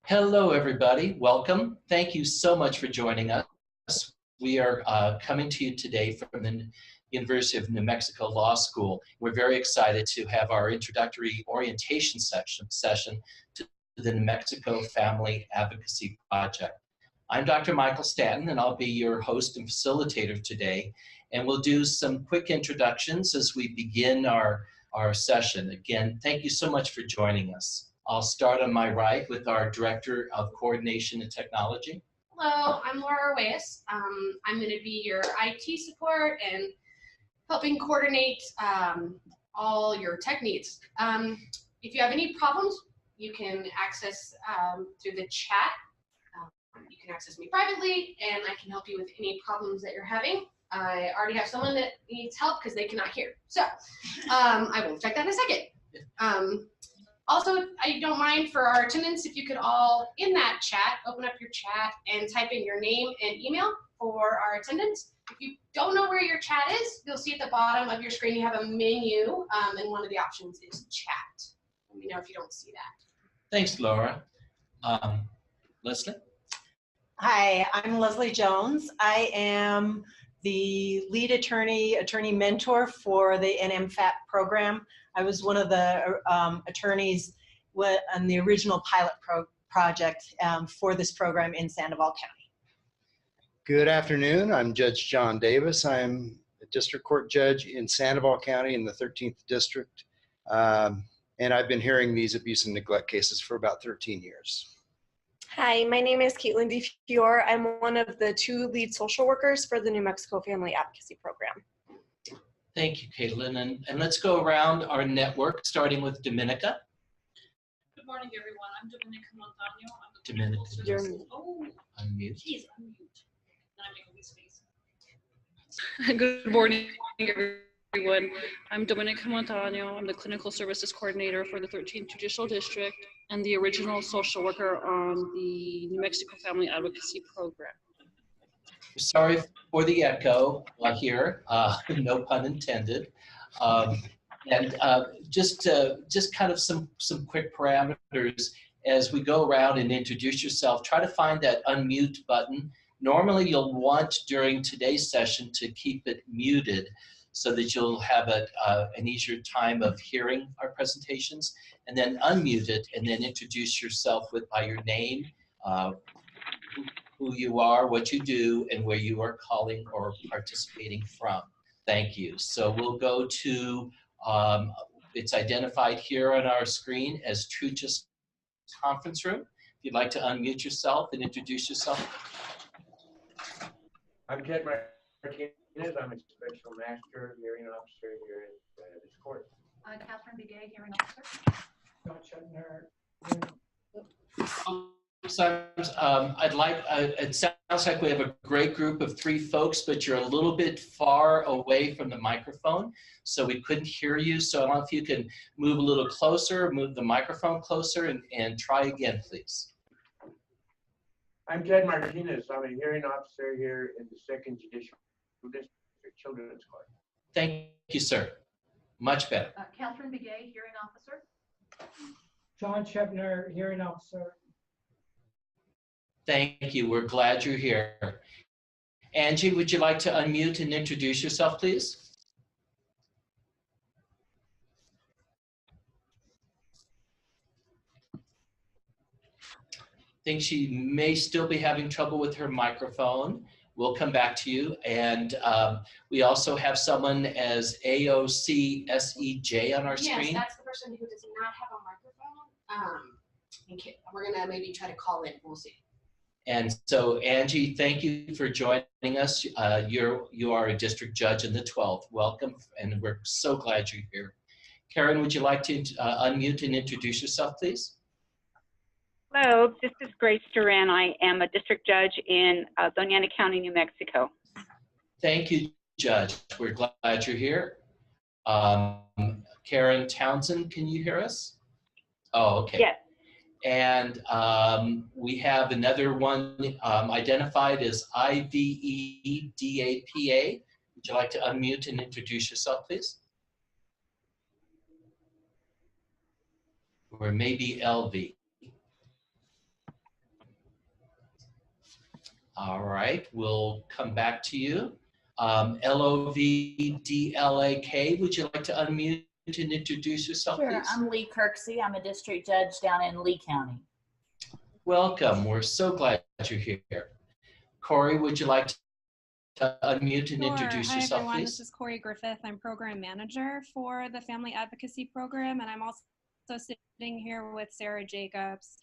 Hello, everybody. Welcome. Thank you so much for joining us. We are coming to you today from the University of New Mexico Law School. We're very excited to have our introductory orientation session to the New Mexico Family Advocacy Project. I'm Dr. Michael Stanton, and I'll be your host and facilitator today. And we'll do some quick introductions as we begin our session. Again, thank you so much for joining us. I'll start on my right with our Director of Coordination and Technology. Hello, I'm Laura Reyes. I'm going to be your IT support and helping coordinate all your tech needs. If you have any problems, you can access through the chat. You can access me privately, and I can help you with any problems that you're having. I already have someone that needs help because they cannot hear. So I will check that in a second. Also, I don't mind for our attendants if you could all, in that chat, open up your chat and type in your name and email for our attendants. If you don't know where your chat is, you'll see at the bottom of your screen you have a menu, and one of the options is chat. Let me know if you don't see that. Thanks, Laura. Leslie? Hi, I'm Leslie Jones. I am the lead attorney mentor for the NMFAP program. I was one of the attorneys on the original pilot project for this program in Sandoval County. Good afternoon. I'm Judge John Davis. I'm a district court judge in Sandoval County in the 13th District. And I've been hearing these abuse and neglect cases for about 13 years. Hi, my name is Caitlin DeFiore. I'm one of the 2 lead social workers for the New Mexico Family Advocacy Program. Thank you, Caitlin. And let's go around our network, starting with Dominica. Good morning, everyone. I'm Dominica Montano. Dominica, oh, unmute. geez, unmute. Then I make a wee space. Good morning, everyone. I'm Dominica Montano. I'm the Clinical Services Coordinator for the 13th Judicial District and the original social worker on the New Mexico Family Advocacy Program. Sorry for the echo here, no pun intended. Just kind of some quick parameters as we go around and introduce yourself. Try to find that unmute button. Normally you'll want during today's session to keep it muted so that you'll have an easier time of hearing our presentations, and then unmute it and then introduce yourself by your name, who you are, what you do, and where you are calling or participating from. Thank you. So we'll go to, it's identified here on our screen as Truchas Conference Room. If you'd like to unmute yourself and introduce yourself. I'm Ted Martinez. I'm a special master hearing officer here at this court. Catherine Begay, hearing officer. It sounds like we have a great group of 3 folks, but you're a little bit far away from the microphone, so we couldn't hear you. So I don't know if you can move a little closer, move the microphone closer, and try again, please. I'm Ted Martinez. I'm a hearing officer here in the 2nd Judicial District Children's Court. Thank you, sir. Much better. Catherine Begay, hearing officer. John Shepner, hearing officer. Thank you. We're glad you're here. Angie, would you like to unmute and introduce yourself, please? I think she may still be having trouble with her microphone. We'll come back to you. And we also have someone as AOCSEJ on our screen. Yes, that's the person who does not have a microphone. We're going to maybe try to call in. We'll see. And so, Angie, thank you for joining us. You are a district judge in the 12th. Welcome, and we're so glad you're here. Karen, would you like to unmute and introduce yourself, please? Hello, this is Grace Duran. I am a district judge in Doña Ana County, New Mexico. Thank you, Judge. We're glad you're here. Karen Townsend, can you hear us? Oh, okay. Yes. And we have another one identified as IVEDAPA. Would you like to unmute and introduce yourself, please? Or maybe LV. All right, we'll come back to you. LOVDLAK, would you like to unmute and introduce yourself, Sure, please? I'm Lee Kirksey. I'm a district judge down in Lee County. Welcome. We're so glad you're here. Corey, would you like to unmute and introduce Hi, yourself, everyone. please? This is Corey Griffith. I'm program manager for the Family Advocacy Program, and I'm also sitting here with Sarah Jacobs,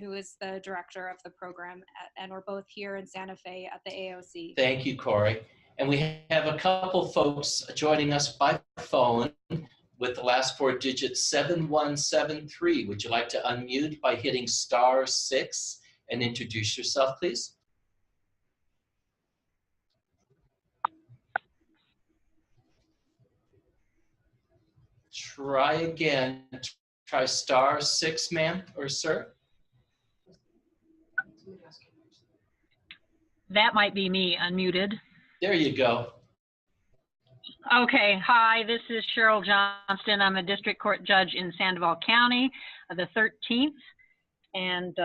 who is the director of the program, and we're both here in Santa Fe at the AOC. Thank you, Corey. And we have a couple folks joining us by phone with the last 4 digits 7173. Would you like to unmute by hitting *6 and introduce yourself, please? Try again. Try *6, ma'am or sir. That might be me, unmuted. There you go. Okay, hi, this is Cheryl Johnston. I'm a district court judge in Sandoval County, the 13th. And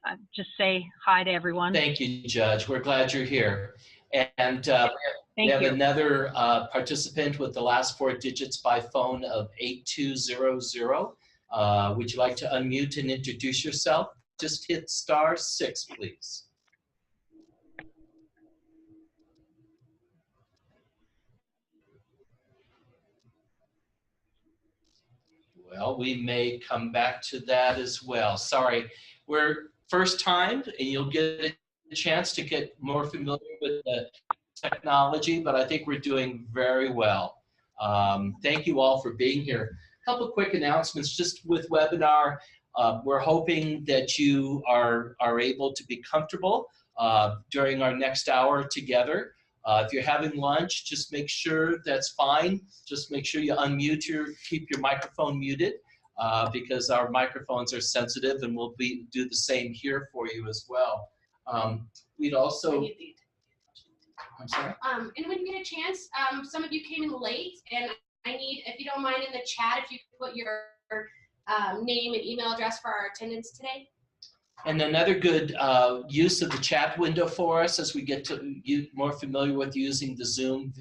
I just say hi to everyone. Thank you, Judge. We're glad you're here. And we have you. another participant with the last 4 digits by phone of 8200. Would you like to unmute and introduce yourself? Just hit *6, please. Well, we may come back to that as well. Sorry, we're first time, and you'll get a chance to get more familiar with the technology, but I think we're doing very well. Thank you all for being here. A couple quick announcements just with webinar. We're hoping that you are able to be comfortable during our next hour together. If you're having lunch, just make sure that's fine. Just make sure you unmute keep your microphone muted because our microphones are sensitive, and we'll do the same here for you as well. We'd also, I'm sorry? And when you get a chance, some of you came in late, and I need, if you don't mind in the chat, if you could put your name and email address for our attendance today. And another good use of the chat window for us as we get to more familiar with using the Zoom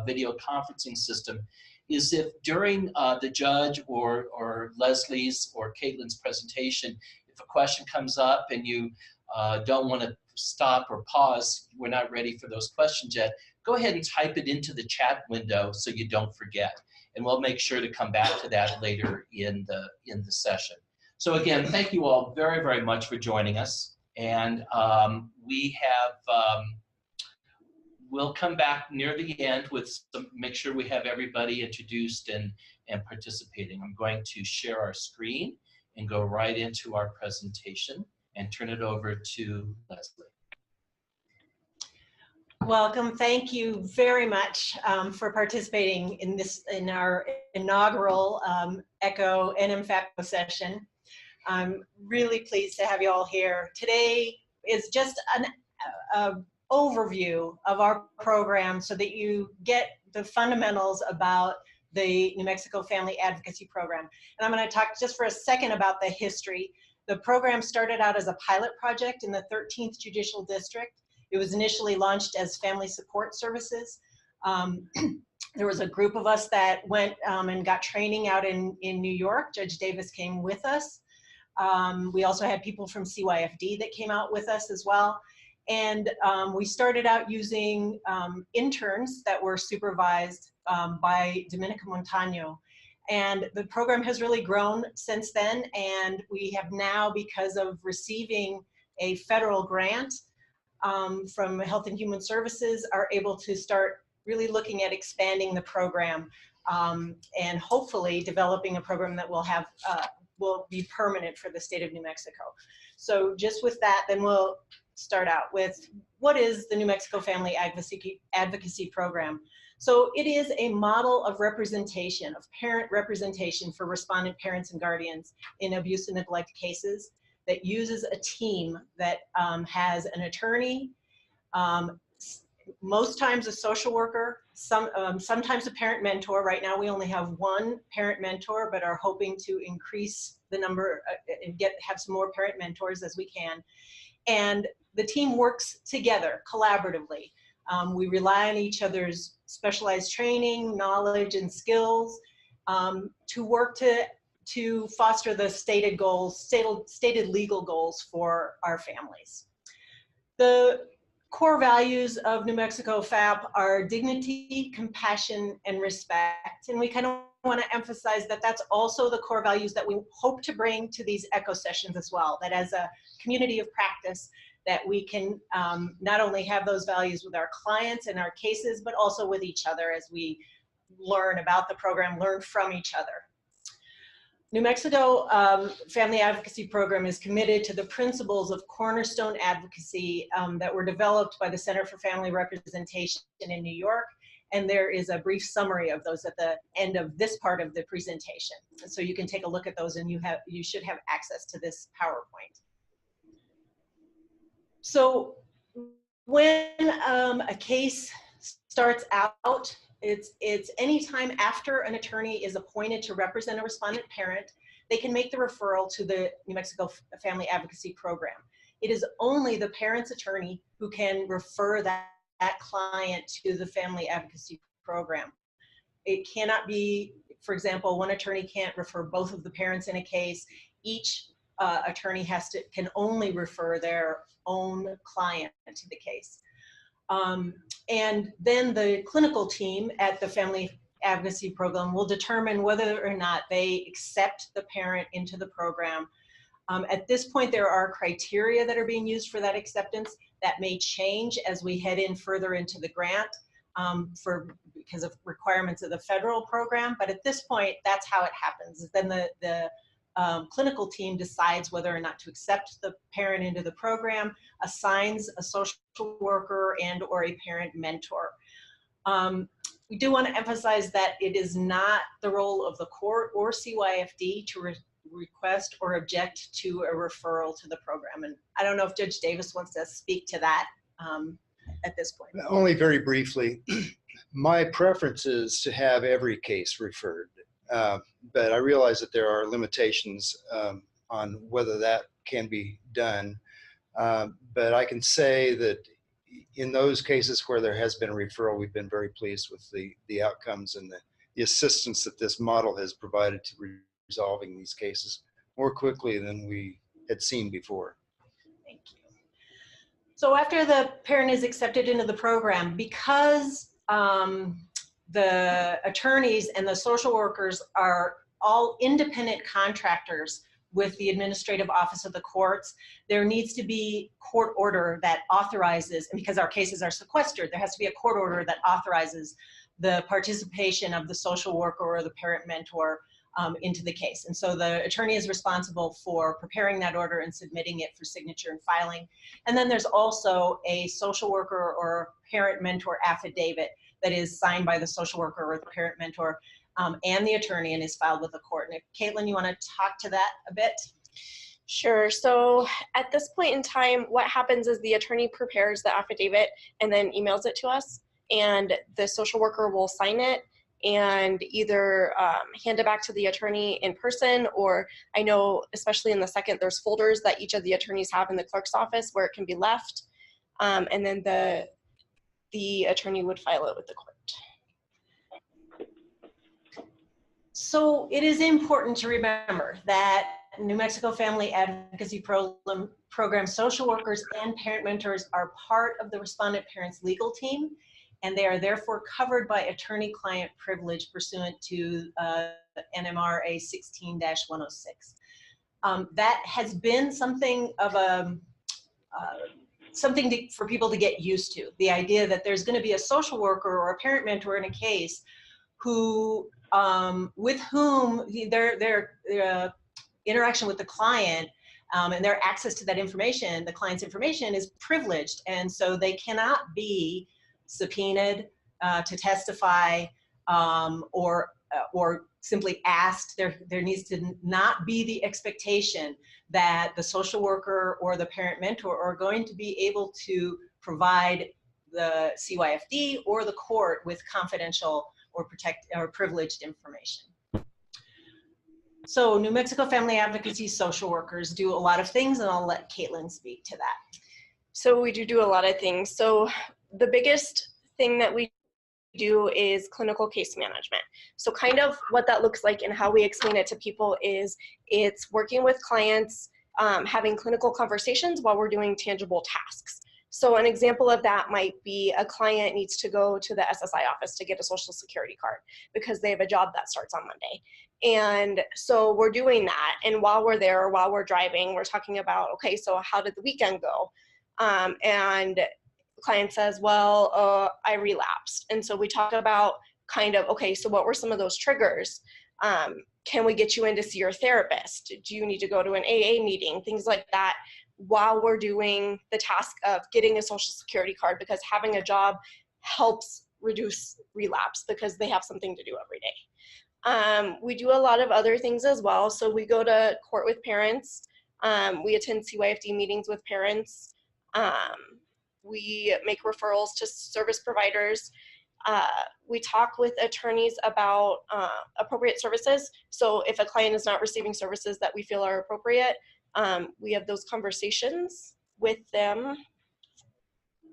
video conferencing system is if during the judge or Leslie's or Caitlin's presentation, if a question comes up and you don't want to stop or pause, we're not ready for those questions yet, go ahead and type it into the chat window so you don't forget. And we'll make sure to come back to that later in the session. So again, thank you all very, very much for joining us. And we'll come back near the end with make sure we have everybody introduced and participating. I'm going to share our screen and go right into our presentation and turn it over to Leslie. Welcome. Thank you very much for participating in our inaugural ECHO NMFAP session. I'm really pleased to have you all here. Today is just an overview of our program so that you get the fundamentals about the New Mexico Family Advocacy Program. And I'm going to talk just for a second about the history. The program started out as a pilot project in the 13th Judicial District. It was initially launched as Family Support Services. There was a group of us that went and got training out in New York. Judge Davis came with us. We also had people from CYFD that came out with us as well. And we started out using interns that were supervised by Dominica Montano. And the program has really grown since then. And we have now, because of receiving a federal grant from Health and Human Services, are able to start really looking at expanding the program and hopefully developing a program that will be permanent for the state of New Mexico. So just with that, then we'll start out with what is the New Mexico Family Advocacy Program. So it is a model of representation, of parent representation for respondent parents and guardians in abuse and neglect cases that uses a team that has an attorney, most times a social worker, sometimes a parent mentor. Right now we only have one parent mentor, but are hoping to increase the number and have some more parent mentors as we can. And the team works together collaboratively. We rely on each other's specialized training, knowledge, and skills to work to foster the stated goals, stated legal goals for our families. The core values of New Mexico FAP are dignity, compassion, and respect. And we kind of want to emphasize that that's also the core values that we hope to bring to these ECHO sessions as well, that as a community of practice, that we can not only have those values with our clients and our cases, but also with each other as we learn about the program, learn from each other. New Mexico Family Advocacy Program is committed to the principles of cornerstone advocacy that were developed by the Center for Family Representation in New York. And there is a brief summary of those at the end of this part of the presentation. So you can take a look at those, and you should have access to this PowerPoint. So when a case starts out, it's anytime after an attorney is appointed to represent a respondent parent, they can make the referral to the New Mexico Family Advocacy Program. It is only the parent's attorney who can refer that client to the Family Advocacy Program. It cannot be, for example, one attorney can't refer both of the parents in a case. Each attorney can only refer their own client to the case. And then the clinical team at the Family Advocacy Program will determine whether or not they accept the parent into the program. At this point, there are criteria that are being used for that acceptance that may change as we head in further into the grant because of requirements of the federal program. But at this point, that's how it happens. Then the clinical team decides whether or not to accept the parent into the program, assigns a social worker and or a parent mentor. We do want to emphasize that it is not the role of the court or CYFD to request or object to a referral to the program. And I don't know if Judge Davis wants to speak to that at this point. Only very briefly. My preference is to have every case referred. But I realize that there are limitations on whether that can be done. But I can say that in those cases where there has been a referral, we've been very pleased with the outcomes and the assistance that this model has provided to resolving these cases more quickly than we had seen before. Thank you. So after the parent is accepted into the program, because the attorneys and the social workers are all independent contractors with the administrative office of the courts, there needs to be court order that authorizes, and because our cases are sequestered, there has to be a court order that authorizes the participation of the social worker or the parent mentor into the case. And so the attorney is responsible for preparing that order and submitting it for signature and filing. And then there's also a social worker or parent mentor affidavit that is signed by the social worker or the parent mentor and the attorney and is filed with the court. And if, Caitlin, you want to talk to that a bit? Sure. So at this point in time, what happens is the attorney prepares the affidavit and then emails it to us, and the social worker will sign it and either hand it back to the attorney in person, or I know especially in the second, there's folders that each of the attorneys have in the clerk's office where it can be left, and then the attorney would file it with the court. So it is important to remember that New Mexico Family Advocacy Program social workers and parent mentors are part of the respondent parent's legal team, and they are therefore covered by attorney-client privilege pursuant to NMRA 16-106. That has been something of a for people to get used to. The idea that there's going to be a social worker or a parent mentor in a case who, with whom their interaction with the client and their access to that information, the client's information, is privileged, and so they cannot be subpoenaed to testify or simply asked. There needs to not be the expectation that the social worker or the parent mentor are going to be able to provide the CYFD or the court with confidential or privileged information. So New Mexico Family Advocacy social workers do a lot of things, and I'll let Caitlin speak to that. So we do a lot of things. So the biggest thing that we do is clinical case management. So kind of what that looks like and how we explain it to people is it's working with clients, having clinical conversations while we're doing tangible tasks. So an example of that might be a client needs to go to the SSI office to get a social security card because they have a job that starts on Monday. And so we're doing that. And while we're there, while we're driving, we're talking about, okay, so how did the weekend go? And the client says, well, I relapsed. And so we talk about kind of, okay, so what were some of those triggers? Can we get you in to see your therapist? Do you need to go to an AA meeting? Things like that while we're doing the task of getting a social security card, because having a job helps reduce relapse because they have something to do every day. We do a lot of other things as well. So we go to court with parents. We attend CYFD meetings with parents. We make referrals to service providers. We talk with attorneys about appropriate services. So if a client is not receiving services that we feel are appropriate, we have those conversations with them.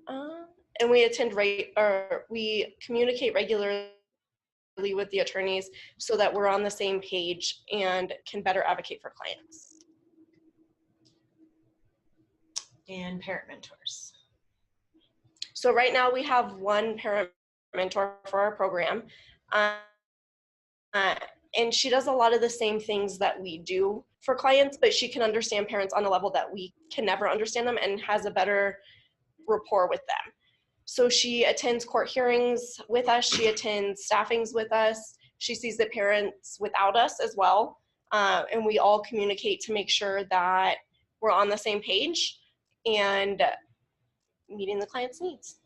And we communicate regularly with the attorneys so that we're on the same page and can better advocate for clients. And parent mentors. So right now we have one parent mentor for our program. And she does a lot of the same things that we do for clients, but she can understand parents on a level that we can never understand them and has a better rapport with them. So she attends court hearings with us. She attends staffings with us. She sees the parents without us as well. And we all communicate to make sure that we're on the same page and meeting the client's needs.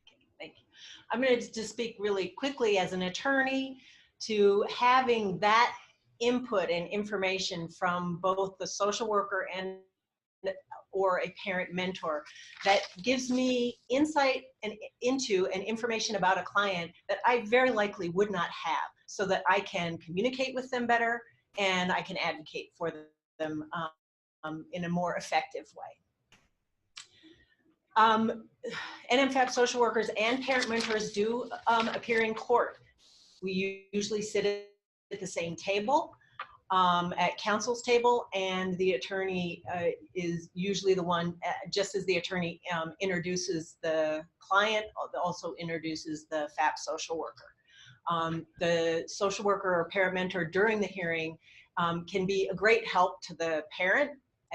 Okay, thank you. I'm going to just speak really quickly as an attorney to having that input and information from both the social worker and or a parent mentor that gives me insight into and information about a client that I very likely would not have, so that I can communicate with them better and I can advocate for them in a more effective way. NMFAP social workers and parent mentors do appear in court. We usually sit at the same table, at counsel's table, and the attorney is usually the one, just as the attorney introduces the client, also introduces the FAP social worker. The social worker or parent mentor during the hearing can be a great help to the parent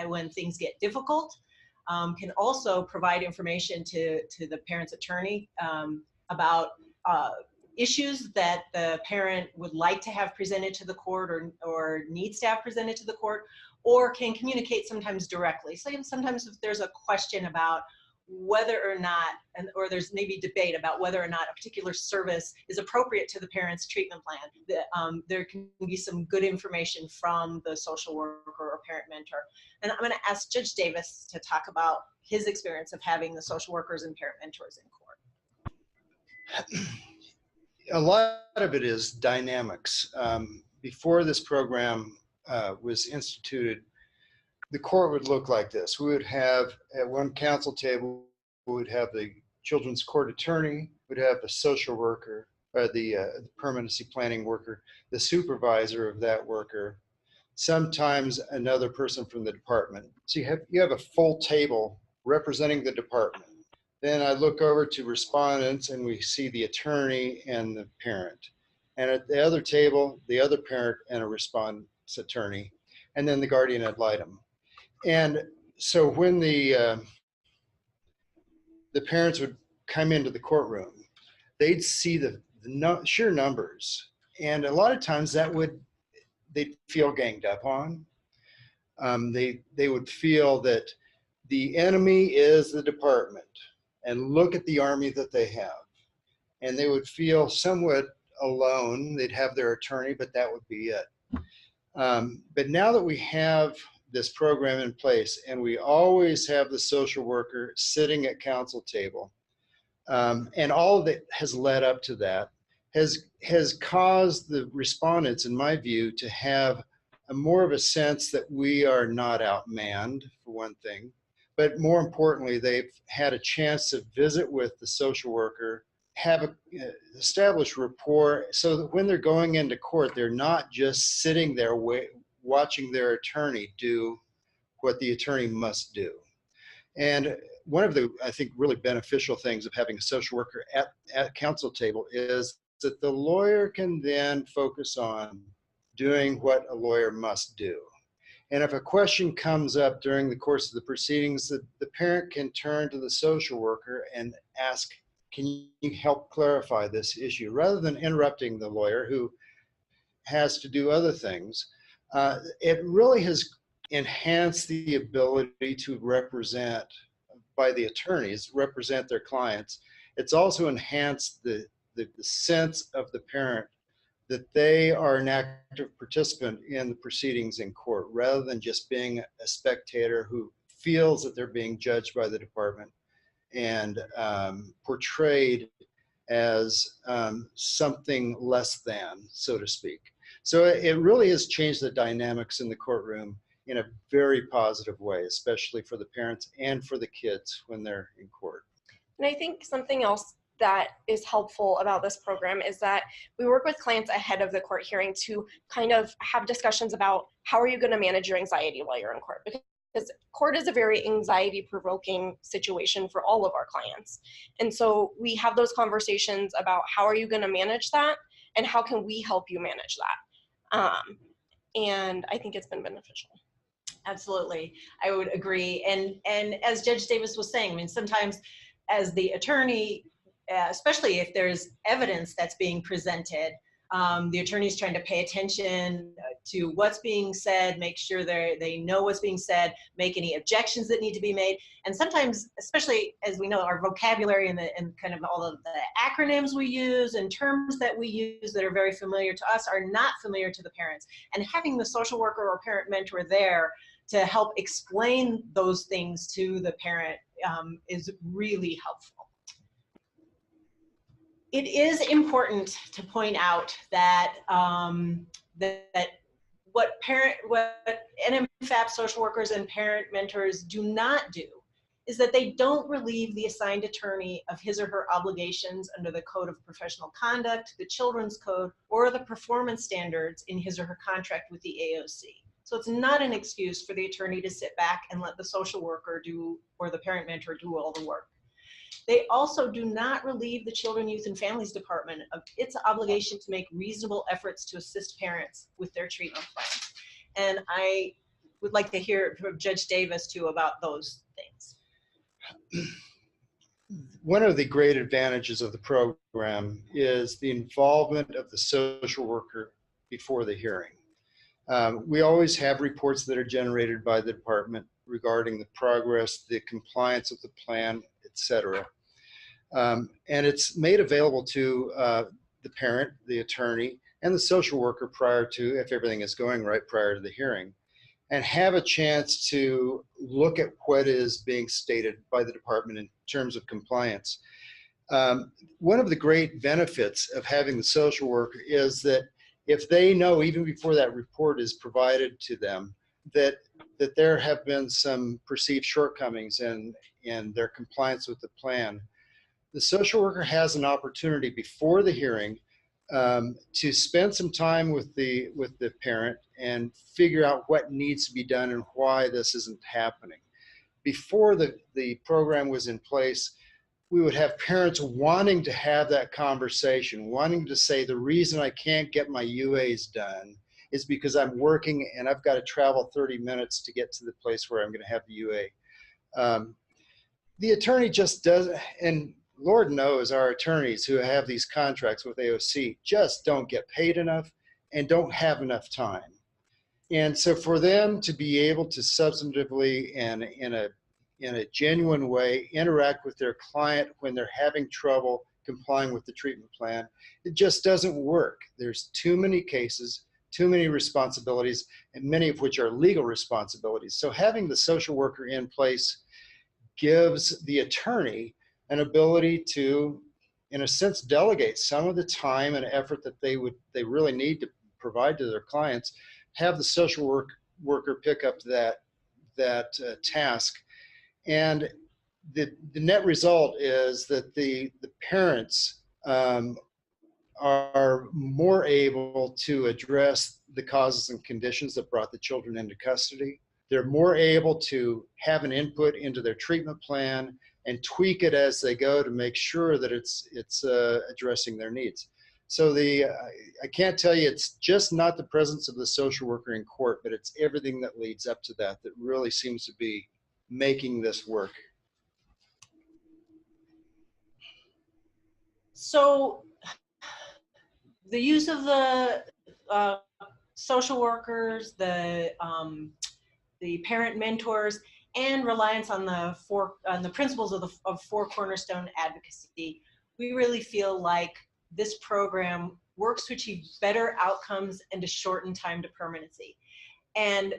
when things get difficult. Can also provide information to the parent's attorney about issues that the parent would like to have presented to the court or needs to have presented to the court, or can communicate sometimes directly. So sometimes if there's a question about whether or not, or there's maybe debate about whether or not a particular service is appropriate to the parent's treatment plan, there can be some good information from the social worker or parent mentor. And I'm going to ask Judge Davis to talk about his experience of having the social workers and parent mentors in court. A lot of it is dynamics. Before this program was instituted, the court would look like this. We would have at one council table, we would have the children's court attorney, we'd have the social worker, or the permanency planning worker, the supervisor of that worker, sometimes another person from the department. So you have a full table representing the department. Then I look over to respondents and we see the attorney and the parent. And at the other table, the other parent and a respondent's attorney, and then the guardian ad litem. And so when the parents would come into the courtroom, they'd see the sheer numbers. And a lot of times they'd feel ganged up on. They would feel that the enemy is the department, and look at the army that they have. And they would feel somewhat alone. They'd have their attorney, but that would be it. But now that we have this program in place, and we always have the social worker sitting at council table, and all that has led up to that has caused the respondents, in my view, to have more of a sense that we are not outmanned, for one thing, but more importantly, they've had a chance to visit with the social worker, have a established rapport, so that when they're going into court, they're not just sitting there watching their attorney do what the attorney must do. And one of the, I think, really beneficial things of having a social worker at counsel table is that the lawyer can then focus on doing what a lawyer must do. And if a question comes up during the course of the proceedings, the parent can turn to the social worker and ask, can you help clarify this issue? Rather than interrupting the lawyer who has to do other things, it really has enhanced the ability to represent, by the attorneys, represent their clients. It's also enhanced the sense of the parent that they are an active participant in the proceedings in court, rather than just being a spectator who feels that they're being judged by the department and portrayed as something less than, so to speak. So it really has changed the dynamics in the courtroom in a very positive way, especially for the parents and for the kids when they're in court. And I think something else that is helpful about this program is that we work with clients ahead of the court hearing to kind of have discussions about how are you going to manage your anxiety while you're in court, because court is a very anxiety-provoking situation for all of our clients. And so we have those conversations about how are you going to manage that and how can we help you manage that. And I think it's been beneficial. Absolutely, I would agree. And as Judge Davis was saying, I mean, sometimes as the attorney, especially if there's evidence that's being presented, the attorney's trying to pay attention to what's being said, make sure they know what's being said, make any objections that need to be made. And sometimes, especially as we know, our vocabulary and kind of all of the acronyms we use and terms that we use that are very familiar to us are not familiar to the parents. And having the social worker or parent mentor there to help explain those things to the parent is really helpful. It is important to point out that what NMFAP social workers and parent mentors do not do is that they don't relieve the assigned attorney of his or her obligations under the Code of Professional Conduct, the Children's Code, or the performance standards in his or her contract with the AOC. So it's not an excuse for the attorney to sit back and let the social worker do, or the parent mentor do all the work. They also do not relieve the Children, Youth, and Families Department of its obligation to make reasonable efforts to assist parents with their treatment plans. And I would like to hear from Judge Davis too about those things. One of the great advantages of the program is the involvement of the social worker before the hearing. We always have reports that are generated by the department regarding the progress, the compliance of the plan, etc. And it's made available to the parent, the attorney, and the social worker prior to, if everything is going right, prior to the hearing, and have a chance to look at what is being stated by the department in terms of compliance. One of the great benefits of having the social worker is that if they know, even before that report is provided to them, that there have been some perceived shortcomings in their compliance with the plan, the social worker has an opportunity before the hearing to spend some time with the parent and figure out what needs to be done and why this isn't happening. Before the program was in place, we would have parents wanting to have that conversation, wanting to say, the reason I can't get my UAs done is because I'm working and I've got to travel 30 minutes to get to the place where I'm going to have the UA. The attorney just doesn't, and Lord knows our attorneys who have these contracts with AOC just don't get paid enough and don't have enough time. And so for them to be able to substantively and in a genuine way interact with their client when they're having trouble complying with the treatment plan, it just doesn't work. There's too many cases, too many responsibilities, and many of which are legal responsibilities. So having the social worker in place gives the attorney an ability to, in a sense, delegate some of the time and effort that they really need to provide to their clients, have the social worker pick up that task, And the net result is that the parents are more able to address the causes and conditions that brought the children into custody. They're more able to have an input into their treatment plan and tweak it as they go to make sure that it's addressing their needs. So I can't tell you, it's just not the presence of the social worker in court, but it's everything that leads up to that that really seems to be making this work. So the use of the social workers, the parent mentors, and reliance on the principles of Four Cornerstone advocacy, we really feel like this program works to achieve better outcomes and to shorten time to permanency. And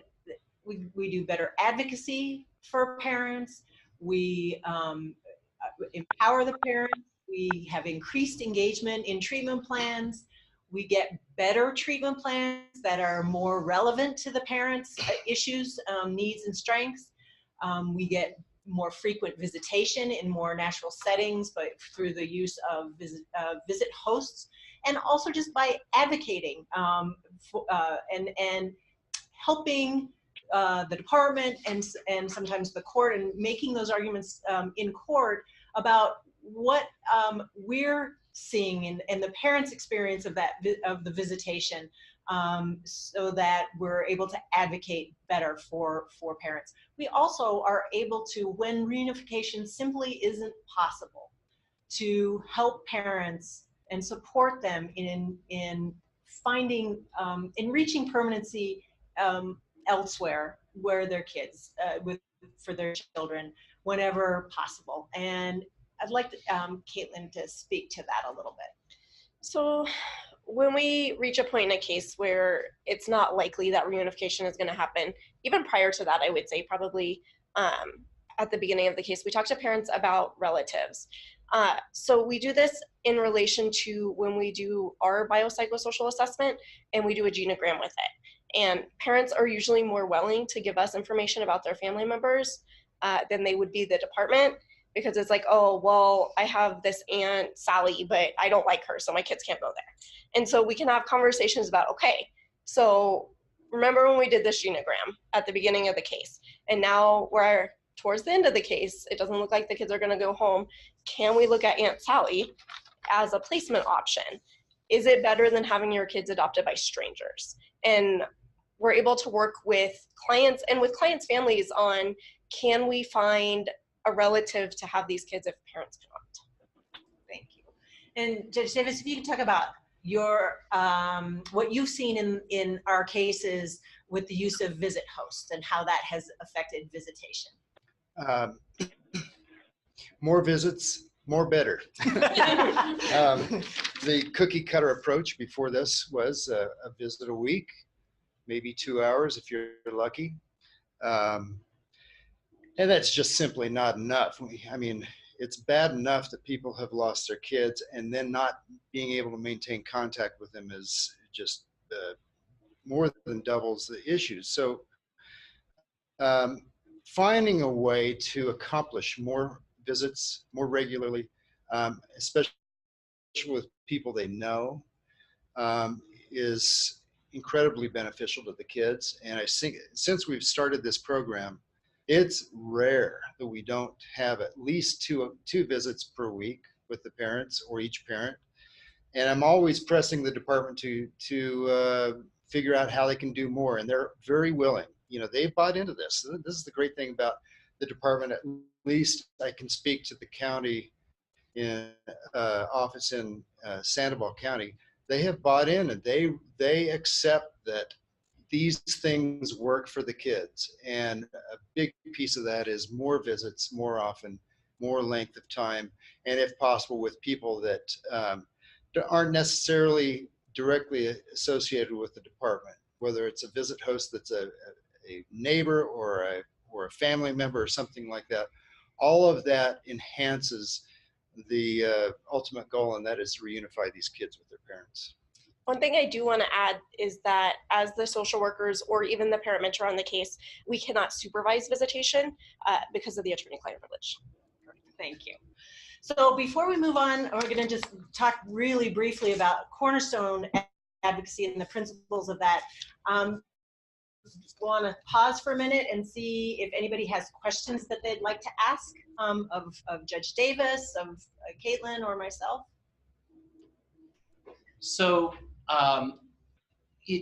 we do better advocacy for parents. We empower the parents. We have increased engagement in treatment plans. We get better treatment plans that are more relevant to the parents' issues, needs, and strengths. We get more frequent visitation in more natural settings, but through the use of visit hosts, and also just by advocating and helping the department and sometimes the court, and making those arguments in court about what we're seeing and the parents' experience of the visitation, so that we're able to advocate better for parents. We also are able to, when reunification simply isn't possible, to help parents and support them in finding in reaching permanency elsewhere where their kids for their children whenever possible. And I'd like Caitlin to speak to that a little bit. So when we reach a point in a case where it's not likely that reunification is going to happen, even prior to that, I would say probably at the beginning of the case, we talk to parents about relatives. So we do this in relation to when we do our biopsychosocial assessment and we do a genogram with it. And parents are usually more willing to give us information about their family members than they would be the department, because it's like, oh, well, I have this Aunt Sally, but I don't like her, so my kids can't go there. And so we can have conversations about, okay, so remember when we did this genogram at the beginning of the case, and now we're towards the end of the case, it doesn't look like the kids are gonna go home. Can we look at Aunt Sally as a placement option? Is it better than having your kids adopted by strangers? And we're able to work with clients and with clients' families on, can we find a relative to have these kids if parents cannot? Thank you. And Judge Davis, if you can talk about your what you've seen in our cases with the use of visit hosts and how that has affected visitation. More visits, more better. The cookie cutter approach before this was a visit a week, maybe 2 hours if you're lucky. And that's just simply not enough. I mean, it's bad enough that people have lost their kids, and then not being able to maintain contact with them is just more than doubles the issues. So finding a way to accomplish more visits more regularly, especially with people they know, is incredibly beneficial to the kids. And I think since we've started this program, it's rare that we don't have at least two visits per week with the parents or each parent. And I'm always pressing the department to figure out how they can do more. And they're very willing. You know, they bought into this. This is the great thing about the department. At least I can speak to the county office in Sandoval County. They have bought in, and they accept that these things work for the kids. And a big piece of that is more visits, more often, more length of time, and if possible with people that aren't necessarily directly associated with the department, whether it's a visit host that's a neighbor or a family member or something like that. All of that enhances the ultimate goal, and that is to reunify these kids with their parents. One thing I do want to add is that as the social workers or even the parent mentor on the case, we cannot supervise visitation because of the attorney-client privilege. Thank you. So before we move on, we're going to just talk really briefly about Cornerstone advocacy and the principles of that. Want to pause for a minute and see if anybody has questions that they'd like to ask of Judge Davis, of Caitlin, or myself. So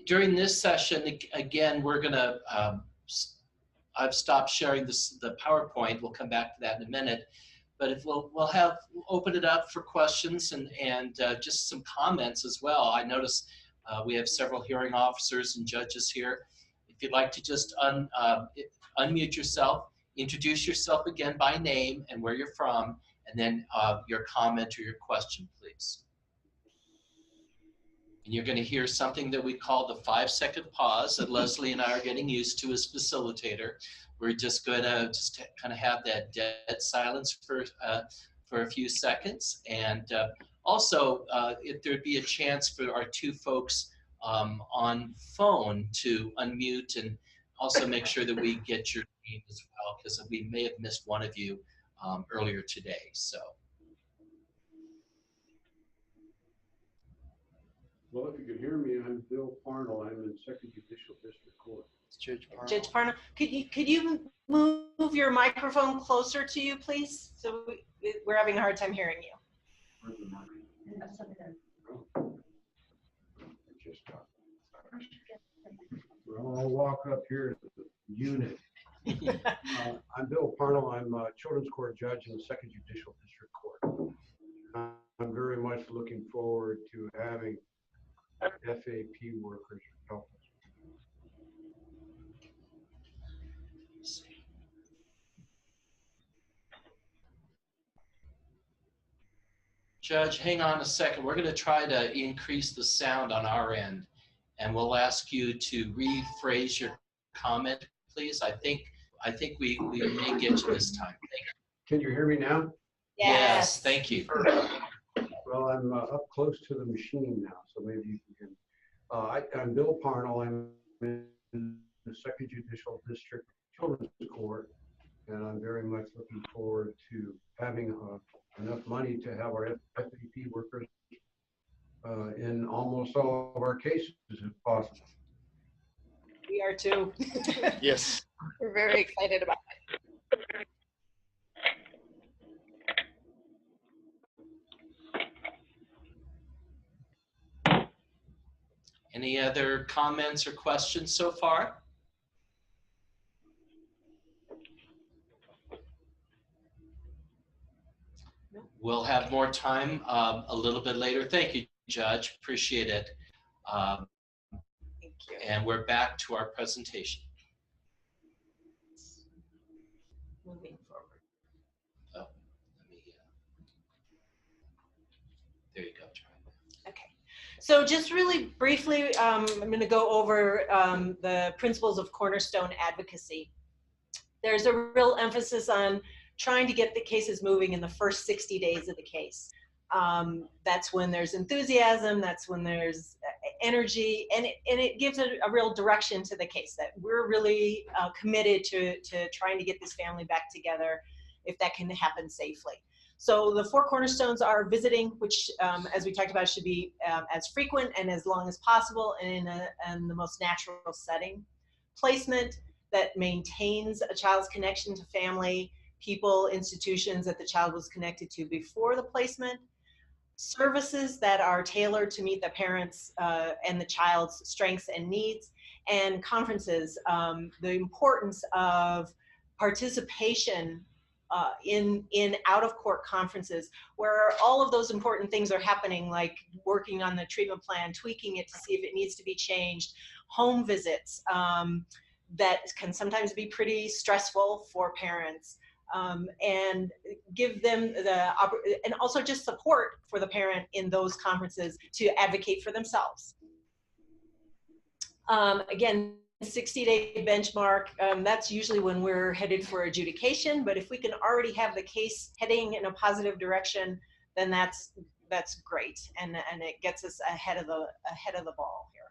during this session, again, we're going to, I've stopped sharing the PowerPoint. We'll come back to that in a minute. But if we'll open it up for questions and just some comments as well. I notice we have several hearing officers and judges here. If you'd like to just unmute yourself, introduce yourself again by name and where you're from, and then your comment or your question, please. And you're going to hear something that we call the 5-second pause that Leslie and I are getting used to as facilitator. We're just going to kind of have that dead silence for a few seconds. And also, if there'd be a chance for our two folks on phone to unmute and also make sure that we get your name as well, because we may have missed one of you earlier today. So. Well, if you could hear me, I'm Bill Parnell. I'm in Second Judicial District Court. Judge Parnell. Judge Parnell, could you move your microphone closer to you, please? So we're having a hard time hearing you. Where's the mic? Well, I'll walk up here to the unit. I'm Bill Parnell. I'm a Children's Court Judge in the Second Judicial District Court. I'm very much looking forward to having FAP workers help us. Judge, hang on a second. We're going to try to increase the sound on our end, and we'll ask you to rephrase your comment, please. I think we may get you this time. Can you hear me now? Yes, thank you. Well, I'm up close to the machine now, so maybe you can hear me. I'm Bill Parnell. I'm in the Second Judicial District Children's Court, and I'm very much looking forward to having enough money to have our FAP workers in almost all of our cases, if possible. We are too. Yes. We're very excited about it. Any other comments or questions so far? We'll have more time a little bit later. Thank you, Judge. Appreciate it. Thank you. And we're back to our presentation. Moving forward. Oh, let me, there you go. Okay. So just really briefly, I'm going to go over the principles of Cornerstone advocacy. There's a real emphasis on trying to get the cases moving in the first 60 days of the case. That's when there's enthusiasm, that's when there's energy, and it gives a real direction to the case that we're really committed to trying to get this family back together if that can happen safely. So the 4 cornerstones are visiting, which as we talked about should be as frequent and as long as possible and in the most natural setting. Placement that maintains a child's connection to family, people, institutions that the child was connected to before the placement. Services that are tailored to meet the parents and the child's strengths and needs. And conferences, the importance of participation in out-of-court conferences where all of those important things are happening, like working on the treatment plan, tweaking it to see if it needs to be changed, home visits that can sometimes be pretty stressful for parents, and give them and also just support for the parent in those conferences to advocate for themselves. Again, 60-day benchmark, that's usually when we're headed for adjudication, but if we can already have the case heading in a positive direction, then that's that's great, and it gets us ahead of the ball here.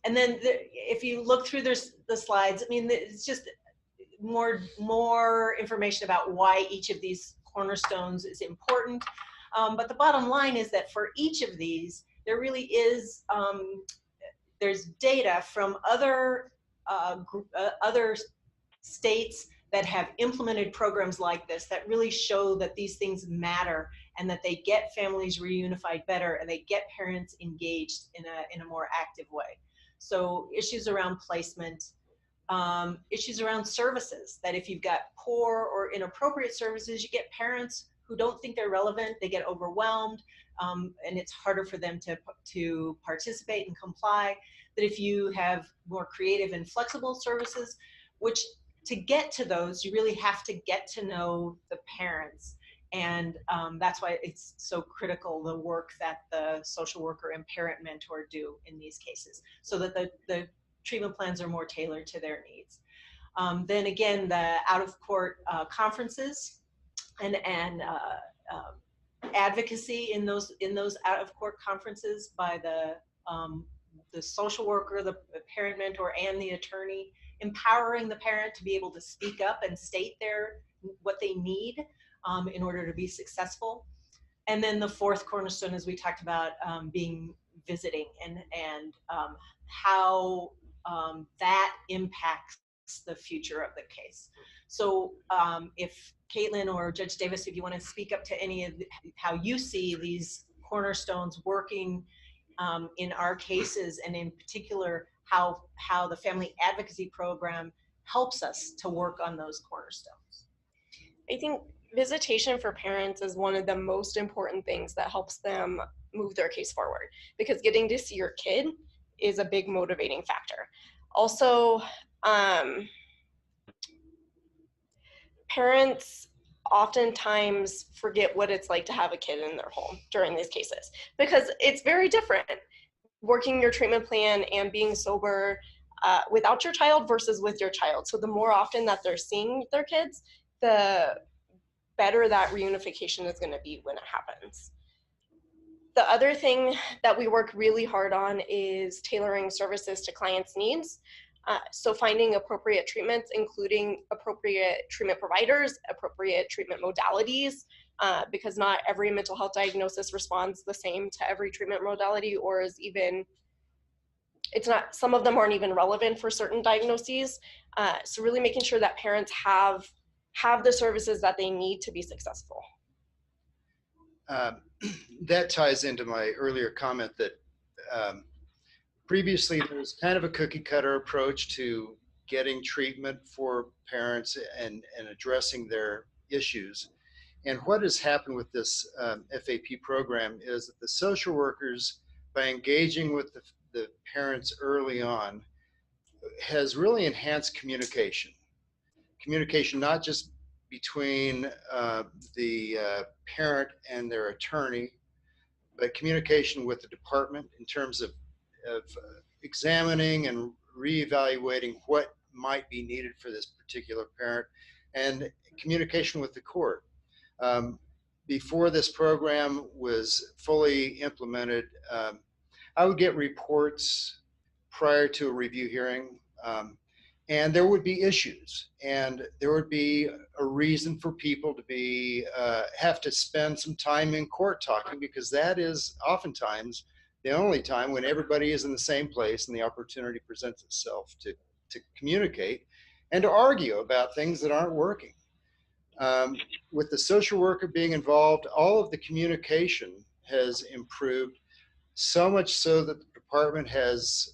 And then if you look through the slides, I mean, it's just more information about why each of these cornerstones is important. But the bottom line is that for each of these, there really is there's data from other states that have implemented programs like this that really show that these things matter and that they get families reunified better and they get parents engaged in a more active way. So issues around placement, issues around services, that if you've got poor or inappropriate services, you get parents who don't think they're relevant, they get overwhelmed, and it's harder for them to participate and comply. That if you have more creative and flexible services, which to get to those, you really have to get to know the parents. And that's why it's so critical, the work that the social worker and parent mentor do in these cases, so that the treatment plans are more tailored to their needs. Then again, the out-of-court conferences and advocacy in those out-of-court conferences by the social worker, the parent mentor, and the attorney, empowering the parent to be able to speak up and state what they need in order to be successful. And then the fourth cornerstone, as we talked about, being visiting and how that impacts the future of the case. So if Caitlin or Judge Davis, if you want to speak up to any of how you see these cornerstones working in our cases, and in particular how the family advocacy program helps us to work on those cornerstones. I think visitation for parents is one of the most important things that helps them move their case forward, because getting to see your kid is a big motivating factor. Also, parents oftentimes forget what it's like to have a kid in their home during these cases, because it's very different working your treatment plan and being sober without your child versus with your child. So the more often that they're seeing their kids, the better that reunification is going to be when it happens. The other thing that we work really hard on is tailoring services to clients' needs. So finding appropriate treatments, including appropriate treatment providers, appropriate treatment modalities, because not every mental health diagnosis responds the same to every treatment modality, or is even, some of them aren't even relevant for certain diagnoses. So really making sure that parents have the services that they need to be successful. That ties into my earlier comment that previously there was kind of a cookie cutter approach to getting treatment for parents and addressing their issues. And what has happened with this FAP program is that the social workers, by engaging with the parents early on, has really enhanced communication. Communication not just between the parent and their attorney, but communication with the department in terms of examining and reevaluating what might be needed for this particular parent, and communication with the court. Before this program was fully implemented, I would get reports prior to a review hearing, and there would be issues, and there would be a reason for people to be have to spend some time in court talking, because that is oftentimes the only time when everybody is in the same place and the opportunity presents itself to communicate and to argue about things that aren't working. With the social worker being involved, all of the communication has improved, so much so that the department has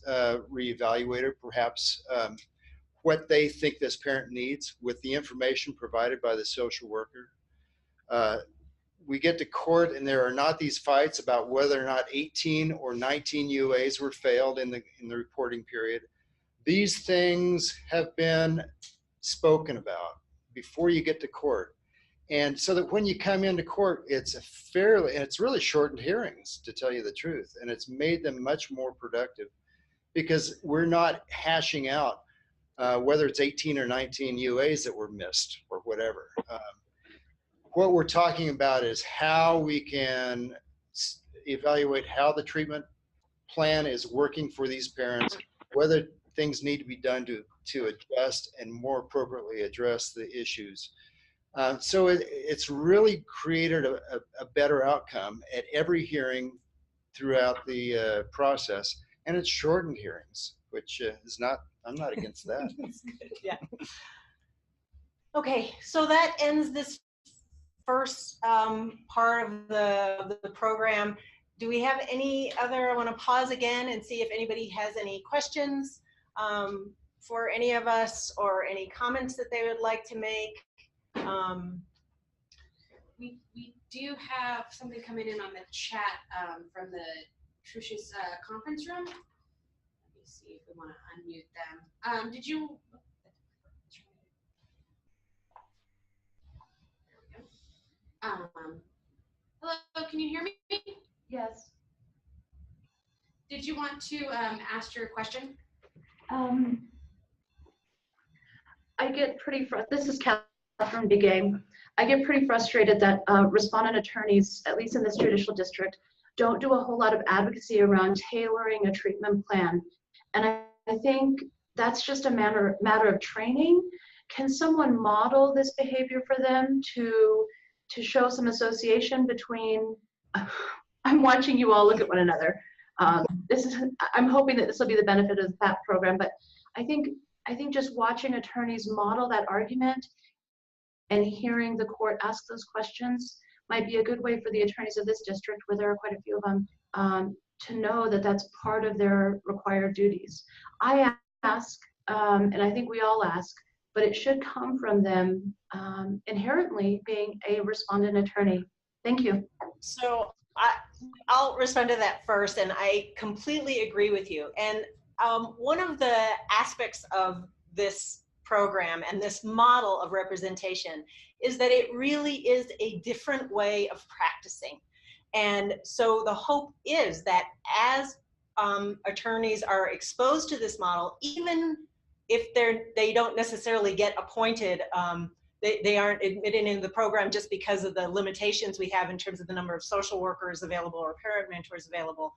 reevaluated perhaps what they think this parent needs with the information provided by the social worker. We get to court and there are not these fights about whether or not 18 or 19 UAs were failed in the reporting period. These things have been spoken about before you get to court. And so that when you come into court, it's really shortened hearings, to tell you the truth. And it's made them much more productive, because we're not hashing out whether it's 18 or 19 UAs that were missed or whatever. what we're talking about is how we can evaluate how the treatment plan is working for these parents, whether things need to be done to adjust and more appropriately address the issues. So it's really created a better outcome at every hearing throughout the process, and it's shortened hearings, which is not, I'm not against that. That's good, yeah. Okay, so that ends this first part of the program. Do we have any other, I want to pause again and see if anybody has any questions for any of us or any comments that they would like to make. We do have something coming in on the chat from the Trish's conference room. Let me see if we want to unmute them. Did you? Hello, can you hear me? Yes. Did you want to ask your question? I get pretty this is Catherine Begay. I get pretty frustrated that respondent attorneys, at least in this judicial district, don't do a whole lot of advocacy around tailoring a treatment plan. And I think that's just a matter of training. Can someone model this behavior for them to show some association between, I'm watching you all look at one another. I'm hoping that this will be the benefit of the FAP program, but I think just watching attorneys model that argument and hearing the court ask those questions might be a good way for the attorneys of this district, where there are quite a few of them, to know that that's part of their required duties. I ask, and I think we all ask, but it should come from them inherently being a respondent attorney. Thank you. So I'll respond to that first, and I completely agree with you. And one of the aspects of this program and this model of representation is that it really is a different way of practicing. And so the hope is that as attorneys are exposed to this model, even if they don't necessarily get appointed, they aren't admitted into the program just because of the limitations we have in terms of the number of social workers available or parent mentors available,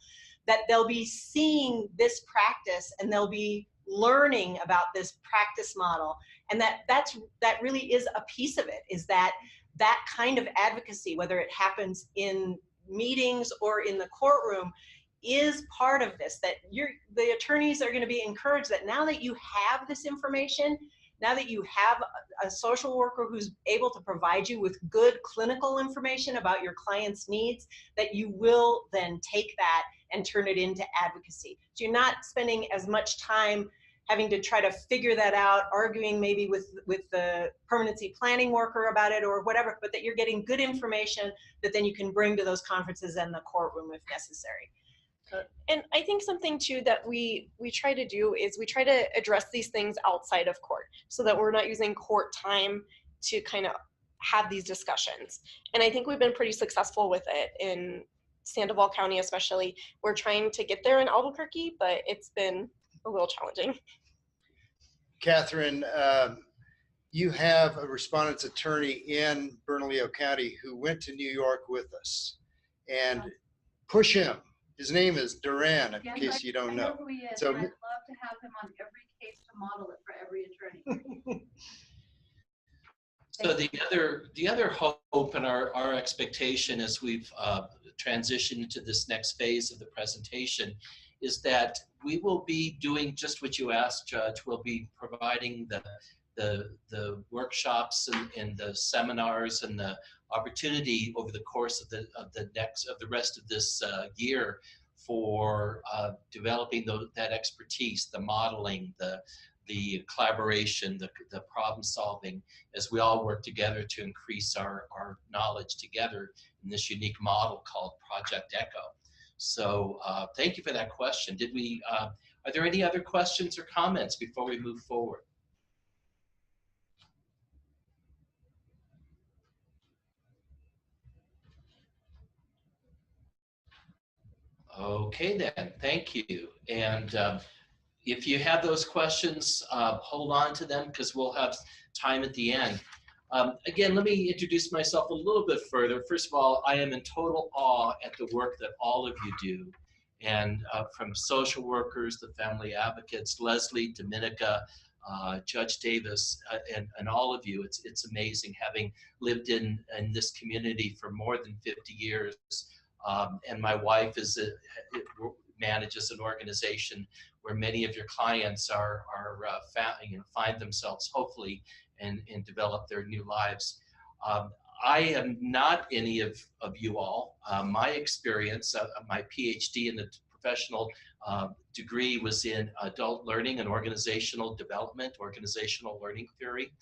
that they'll be seeing this practice and they'll be learning about this practice model. And that really is a piece of it, is that kind of advocacy, whether it happens in meetings or in the courtroom, is part of this, that the attorneys are going to be encouraged that now that you have this information, now that you have a social worker who's able to provide you with good clinical information about your client's needs, that you will then take that and turn it into advocacy. So you're not spending as much time having to try to figure that out, arguing maybe with the permanency planning worker about it or whatever, but that you're getting good information that then you can bring to those conferences and the courtroom if necessary. And I think something too that we try to do is we try to address these things outside of court, so that we're not using court time to kind of have these discussions. And I think we've been pretty successful with it in Sandoval County especially. We're trying to get there in Albuquerque, but it's been a little challenging. Catherine, you have a respondent's attorney in Bernalillo County who went to New York with us, and push him. His name is Duran, in case you don't know. I know who he is, So, and I'd love to have him on every case to model it for every attorney. So the other hope and our expectation as we've transitioned to this next phase of the presentation is that we will be doing just what you asked, Judge. We'll be providing the workshops and the seminars and the opportunity over the course of the rest of this year for developing that expertise, the modeling, the collaboration, the problem solving, as we all work together to increase our knowledge together in this unique model called Project Echo. So thank you for that question. Are there any other questions or comments before we move forward? Okay then, thank you. And if you have those questions, hold on to them because we'll have time at the end. Again, let me introduce myself a little bit further. First of all, I am in total awe at the work that all of you do. And from social workers, the family advocates, Leslie, Dominica, Judge Davis, and all of you, it's amazing having lived in this community for more than 50 years. And my wife manages an organization where many of your clients find themselves, hopefully, and develop their new lives. I am not any of you all. My experience, my PhD in the professional degree was in adult learning and organizational development, organizational learning theory.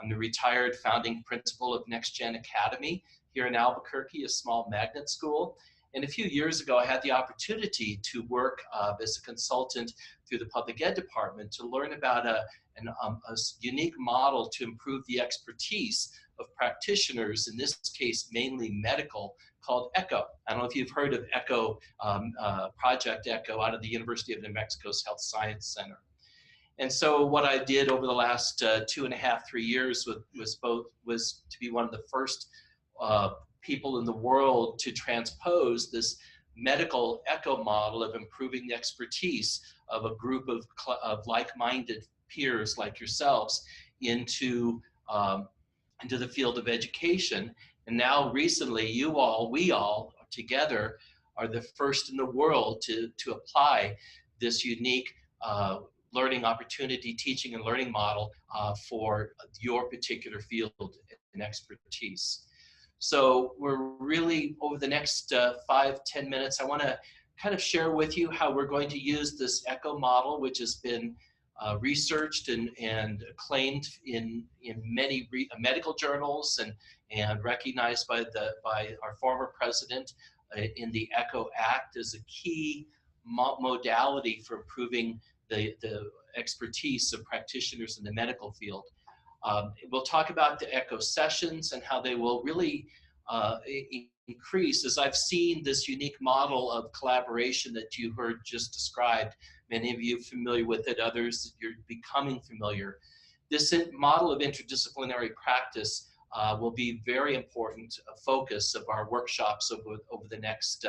I'm the retired founding principal of Next Gen Academy here in Albuquerque, a small magnet school. And a few years ago, I had the opportunity to work as a consultant through the public ed department to learn about a unique model to improve the expertise of practitioners, in this case, mainly medical, called ECHO. I don't know if you've heard of ECHO, Project ECHO out of the University of New Mexico's Health Science Center. And so what I did over the last 2.5, 3 years was to be one of the first people in the world to transpose this medical ECHO model of improving the expertise of a group of like-minded peers like yourselves into the field of education. And now recently, we all together are the first in the world to apply this unique learning opportunity, teaching and learning model for your particular field and expertise. So we're really, over the next 5-10 minutes, I want to kind of share with you how we're going to use this ECHO model, which has been researched and claimed in many medical journals and recognized by our former president in the ECHO Act as a key modality for improving the expertise of practitioners in the medical field. We'll talk about the ECHO sessions and how they will really increase, as I've seen this unique model of collaboration that you heard just described. Many of you are familiar with it, others you're becoming familiar. This model of interdisciplinary practice will be very important focus of our workshops over the next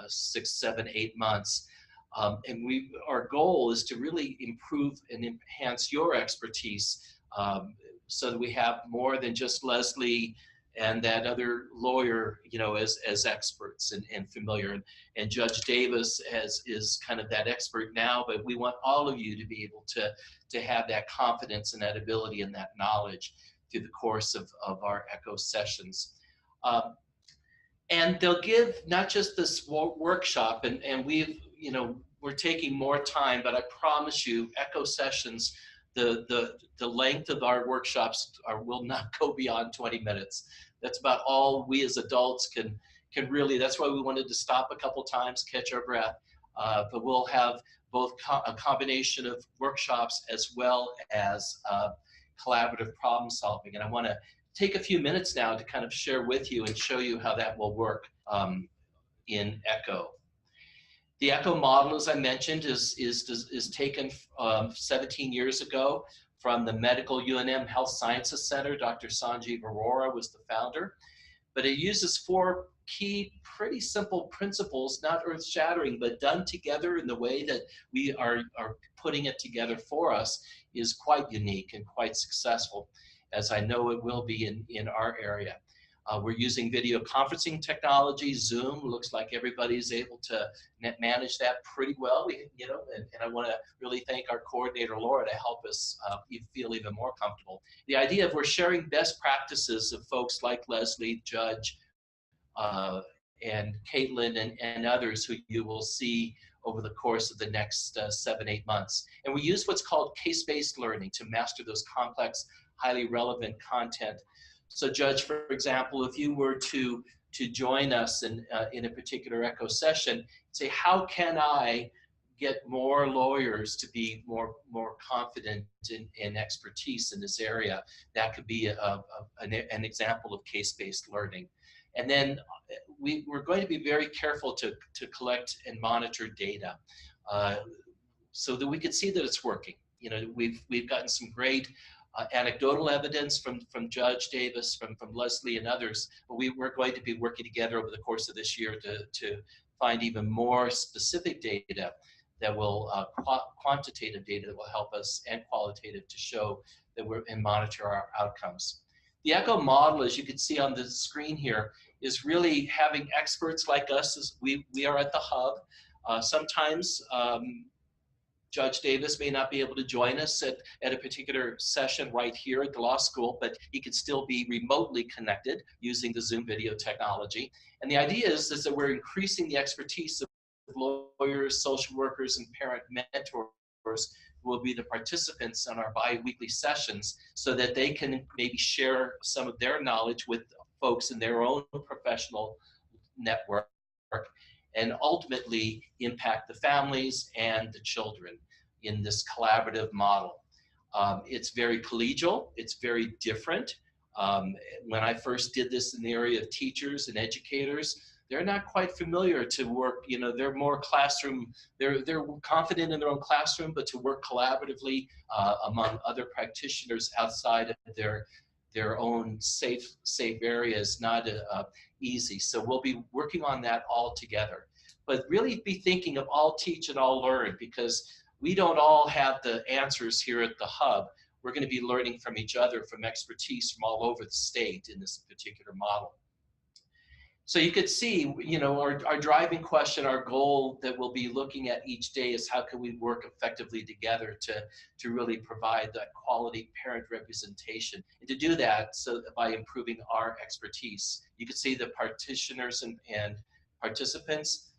6, 7, 8 months. And our goal is to really improve and enhance your expertise so that we have more than just Leslie and that other lawyer, as experts and familiar. And Judge Davis is kind of that expert now, but we want all of you to be able to have that confidence and that ability and that knowledge through the course of our ECHO sessions. And they'll give not just this workshop, and we're taking more time, but I promise you, ECHO sessions, the length of our workshops will not go beyond 20 minutes. That's about all we as adults can really, that's why we wanted to stop a couple times, catch our breath, but we'll have both a combination of workshops as well as collaborative problem solving. And I want to take a few minutes now to kind of share with you and show you how that will work in ECHO. The ECHO model, as I mentioned, is taken 17 years ago from the Medical UNM Health Sciences Center. Dr. Sanjeev Arora was the founder. But it uses 4 key, pretty simple principles, not earth-shattering, but done together in the way that we are putting it together for us is quite unique and quite successful, as I know it will be in our area. We're using video conferencing technology. Zoom looks like everybody's able to manage that pretty well. And I want to really thank our coordinator Laura to help us feel even more comfortable. The idea of we're sharing best practices of folks like Leslie, Judge, and Caitlin, and others who you will see over the course of the next 7-8 months. And we use what's called case-based learning to master those complex, highly relevant content. So Judge, for example, if you were to join us in a particular ECHO session, say, how can I get more lawyers to be more confident in expertise in this area? That could be an example of case-based learning. And then we're going to be very careful to collect and monitor data so that we could see that it's working. We've gotten some great anecdotal evidence from Judge Davis, from Leslie and others. But we're going to be working together over the course of this year to find even more specific data that will, quantitative data that will help us, and qualitative, to show that we're and monitor our outcomes. The ECHO model, as you can see on the screen here, is really having experts like us. As we are at the hub. Sometimes Judge Davis may not be able to join us at a particular session right here at the law school, but he could still be remotely connected using the Zoom video technology. And the idea is that we're increasing the expertise of lawyers, social workers, and parent mentors who will be the participants in our bi-weekly sessions, so that they can maybe share some of their knowledge with folks in their own professional network, and ultimately impact the families and the children in this collaborative model. It's very collegial, it's very different. When I first did this in the area of teachers and educators, they're not quite familiar to work, they're more classroom, they're confident in their own classroom, but to work collaboratively among other practitioners outside of their own safe area is not easy. So we'll be working on that all together. But really be thinking of all teach and all learn, because we don't all have the answers here at the hub. We're going to be learning from each other, from expertise from all over the state in this particular model. So you could see, our driving question, our goal that we'll be looking at each day is how can we work effectively together to really provide that quality parent representation, and to do that by improving our expertise. You can see the practitioners and participants.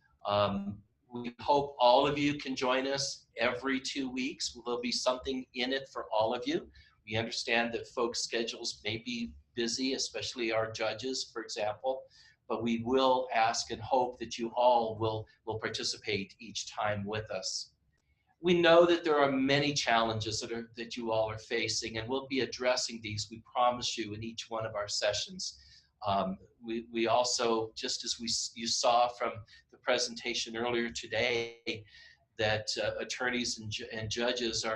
We hope all of you can join us every 2 weeks. There'll be something in it for all of you. We understand that folks' schedules may be busy, especially our judges, for example. But we will ask and hope that you all will participate each time with us. We know that there are many challenges that you all are facing, and we'll be addressing these, we promise you, in each one of our sessions. We also, just as you saw from the presentation earlier today, that attorneys and judges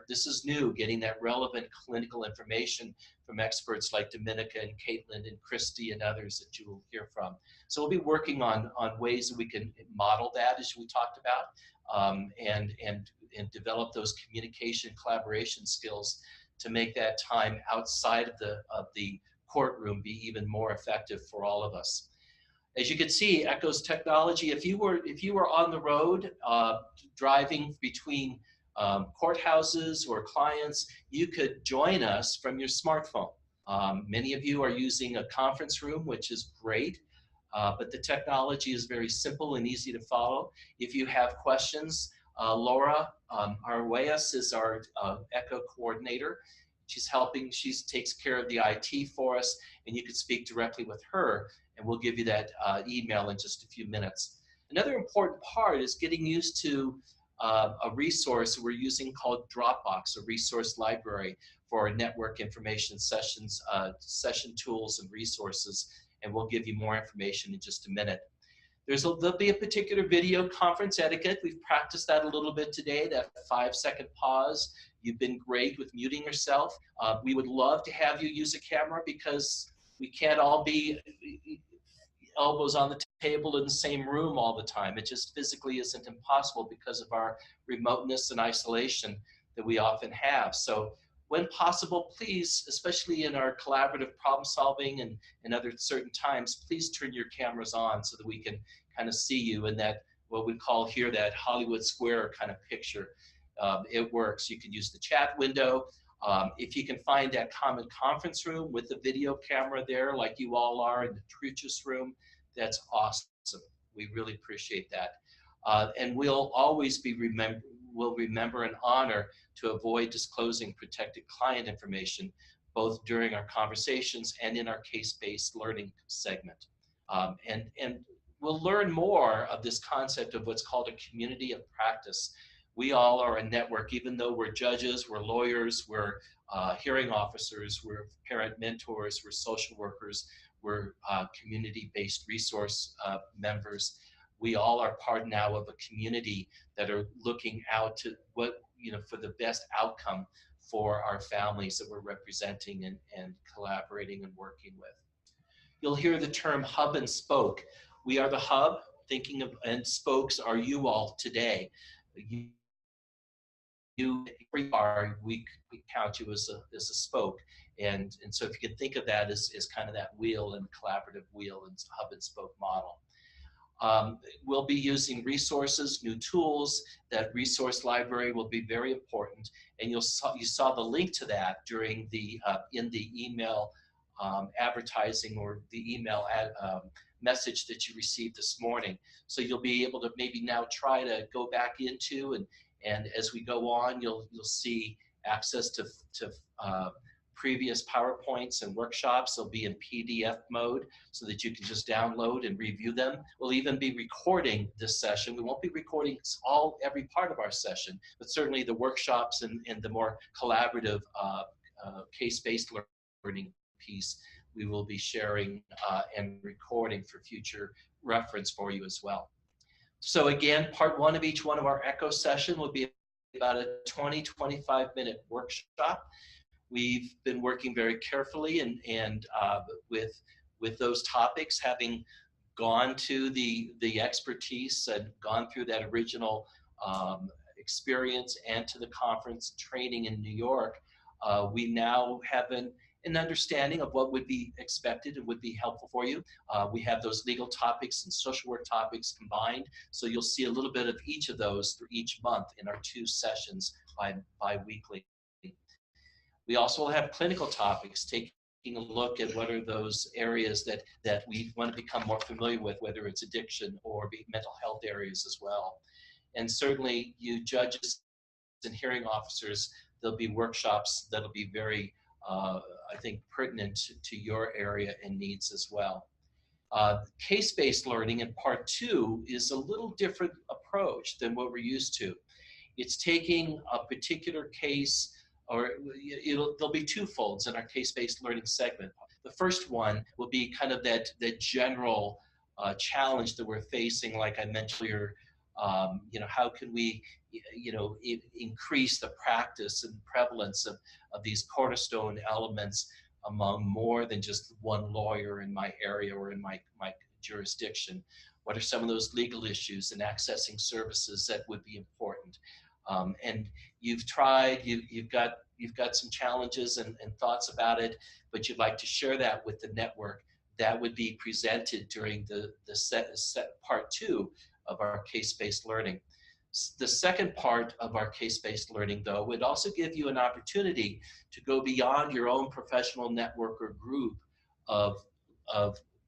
this is new, getting that relevant clinical information from experts like Dominica and Caitlin and Christy and others that you will hear from. So we'll be working on ways that we can model that, as we talked about, and develop those communication collaboration skills to make that time outside of the courtroom be even more effective for all of us. As you can see, ECHO's technology, if you were on the road driving between courthouses or clients, you could join us from your smartphone. Many of you are using a conference room, which is great, but the technology is very simple and easy to follow. If you have questions, Laura Arguelles is our ECHO coordinator. She takes care of the IT for us, and you can speak directly with her, and we'll give you that email in just a few minutes. Another important part is getting used to a resource we're using called Dropbox, a resource library for network information sessions, session tools and resources, and we'll give you more information in just a minute. There'll be a particular video conference etiquette. We've practiced that a little bit today, that 5-second pause. You've been great with muting yourself. We would love to have you use a camera, because we can't all be elbows on the table in the same room all the time. It just physically isn't impossible because of our remoteness and isolation that we often have. So when possible, please, especially in our collaborative problem solving and other certain times, please turn your cameras on so that we can kind of see you in that, what we call here, that Hollywood Square kind of picture. It works. You can use the chat window. If you can find that common conference room with the video camera there, like you all are in the Truchas room, that's awesome. We really appreciate that. And we'll always remember and honor to avoid disclosing protected client information, both during our conversations and in our case-based learning segment. And we'll learn more of this concept of what's called a community of practice. We all are a network, even though we're judges, we're lawyers, we're hearing officers, we're parent mentors, we're social workers, we're community-based resource members. We all are part now of a community that are looking out to what for the best outcome for our families that we're representing and collaborating and working with. You'll hear the term hub and spoke. We are the hub, and spokes are you all today. We count you as a spoke. And so if you can think of that as kind of that wheel and collaborative wheel and hub and spoke model. We'll be using resources, new tools. That resource library will be very important. And you saw the link to that during in the email advertising or the email message that you received this morning. So you'll be able to maybe now try to go back into and as we go on, you'll see access to previous PowerPoints and workshops. They'll be in PDF mode so that you can just download and review them. We'll even be recording this session. We won't be recording every part of our session, but certainly the workshops and the more collaborative case-based learning piece we will be sharing and recording for future reference for you as well. So again, part one of each one of our ECHO session will be about a 20-25 minute workshop. We've been working very carefully and with those topics, having gone to the expertise and gone through that original experience and to the conference training in New York. We now have an understanding of what would be expected and would be helpful for you. We have those legal topics and social work topics combined, so you'll see a little bit of each of those through each month in our 2 sessions bi-weekly. We also will have clinical topics, taking a look at what are those areas that we want to become more familiar with, whether it's addiction or mental health areas as well. And certainly you judges and hearing officers, there'll be workshops that'll be very I think pertinent to your area and needs as well. Case-based learning in part 2 is a little different approach than what we're used to. It's taking a particular case, or there'll be 2 folds in our case-based learning segment. The first one will be kind of that general challenge that we're facing, like I mentioned earlier. How can we, increase the practice and prevalence of these cornerstone elements among more than just one lawyer in my area or in my jurisdiction? What are some of those legal issues and accessing services that would be important? And you've tried, you've got some challenges and thoughts about it, but you'd like to share that with the network. That would be presented during the part 2 of our case-based learning. The second part of our case-based learning, though, would also give you an opportunity to go beyond your own professional network or group of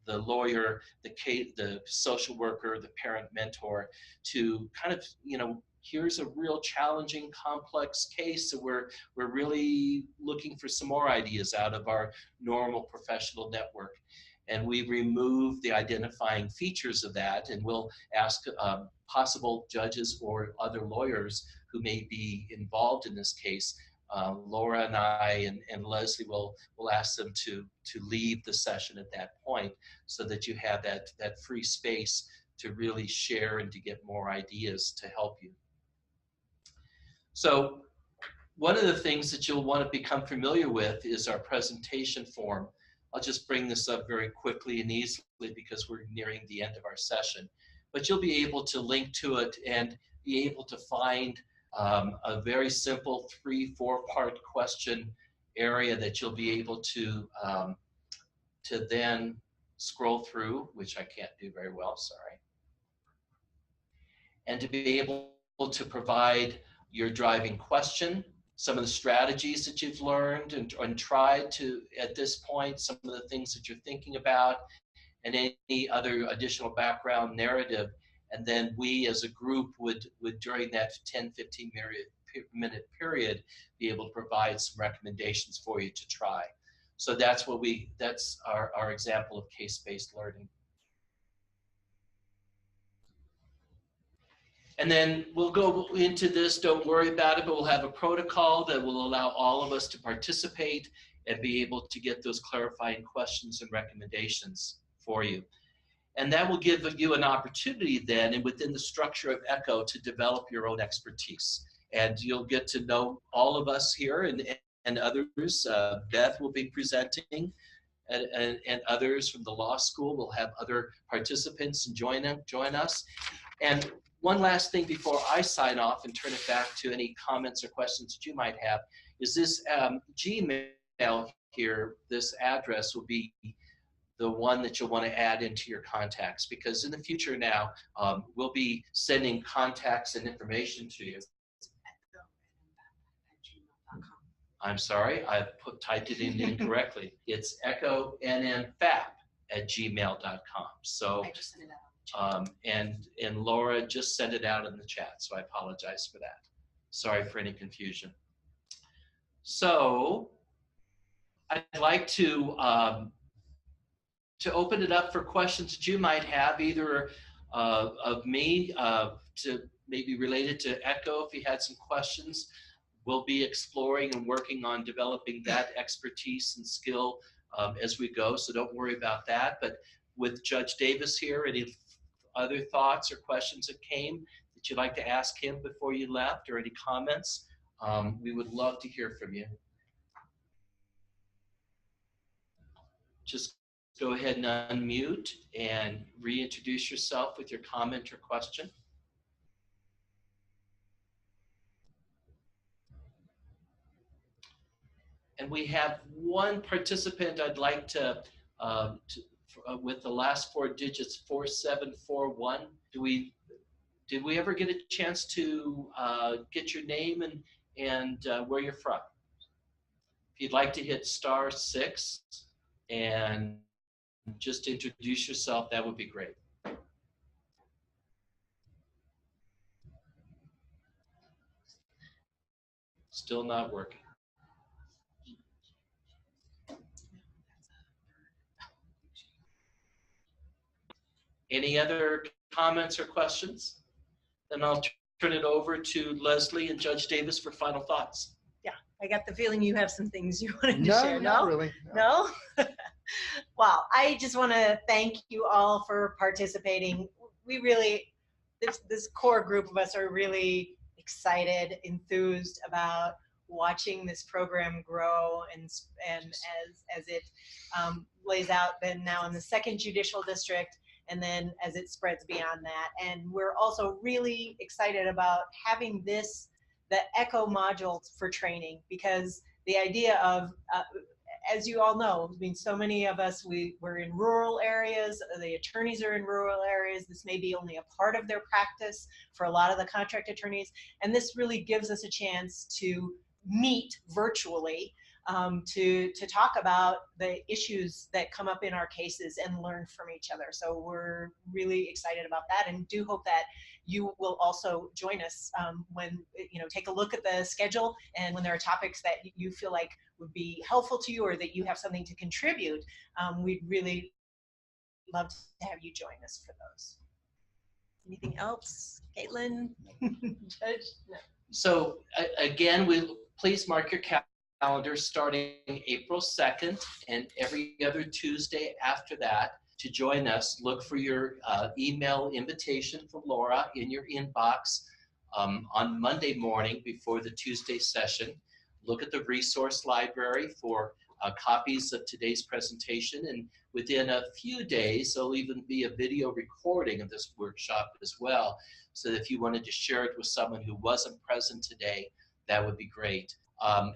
the lawyer, the social worker, the parent mentor, to kind of, here's a real challenging, complex case, so we're really looking for some more ideas out of our normal professional network. And we remove the identifying features of that, and we'll ask possible judges or other lawyers who may be involved in this case. Laura and I and Leslie will ask them to leave the session at that point, so that you have that free space to really share and to get more ideas to help you. So one of the things that you'll want to become familiar with is our presentation form. I'll just bring this up very quickly and easily because we're nearing the end of our session. But you'll be able to link to it and be able to find a very simple 3-4 part question area that you'll be able to then scroll through, which I can't do very well, sorry. And to be able to provide your driving question, some of the strategies that you've learned and tried to, at this point, some of the things that you're thinking about, and any other additional background narrative. And then we as a group would during that 10-15 minute period, be able to provide some recommendations for you to try. So that's our example of case-based learning. And then we'll go into this, don't worry about it, but we'll have a protocol that will allow all of us to participate and be able to get those clarifying questions and recommendations for you. And that will give you an opportunity then, and within the structure of ECHO, to develop your own expertise. and you'll get to know all of us here and others. Beth will be presenting, and others from the law school will have other participants and join us. And one last thing before I sign off and turn it back to any comments or questions that you might have is this Gmail here, this address will be the one that you'll want to add into your contacts, because in the future now, we'll be sending contacts and information to you. I'm sorry, I typed it in incorrectly. It's echonmfap@gmail.com. So, I just sent it out. and Laura just sent it out in the chat, so I apologize for that. Sorry for any confusion. So, I'd like to open it up for questions that you might have, either of me, to maybe related to ECHO. If you had some questions, we'll be exploring and working on developing that expertise and skill as we go, so don't worry about that. But with Judge Davis here, any other thoughts or questions that came that you'd like to ask him before you left, or any comments? We would love to hear from you. Just go ahead and unmute and reintroduce yourself with your comment or question. And we have one participant I'd like to with the last four digits, 4741. Did we ever get a chance to get your name and where you're from? If you'd like to hit *6 and just introduce yourself, that would be great. Still not working. Any other comments or questions? Then I'll turn it over to Leslie and Judge Davis for final thoughts. Yeah, I got the feeling you have some things you wanted to share. Not really. No? Well, I just want to thank you all for participating. We really, this core group of us are really excited, enthused about watching this program grow, and as it lays out then now in the 2nd Judicial District, and then as it spreads beyond that. And we're also really excited about having the ECHO module for training, because the idea of, as you all know, I mean, so many of us, we're in rural areas, the attorneys are in rural areas. This may be only a part of their practice for a lot of the contract attorneys. And this really gives us a chance to meet virtually, to talk about the issues that come up in our cases and learn from each other. So we're really excited about that, and do hope that you will also join us when, take a look at the schedule, and when there are topics that you feel like would be helpful to you or that you have something to contribute, we'd really love to have you join us for those. Anything else, Caitlin? Judge? No. So again, please mark your calendar starting April 2nd and every other Tuesday after that to join us. Look for your email invitation from Laura in your inbox on Monday morning before the Tuesday session. Look at the resource library for copies of today's presentation, and within a few days there'll even be a video recording of this workshop as well, so that if you wanted to share it with someone who wasn't present today, that would be great.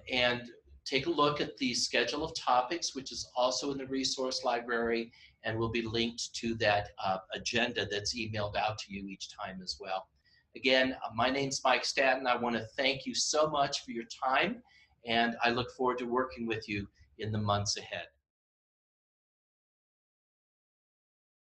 And take a look at the schedule of topics, which is also in the resource library, and will be linked to that agenda that's emailed out to you each time as well. Again, my name's Mike Statton. I want to thank you so much for your time, and I look forward to working with you in the months ahead.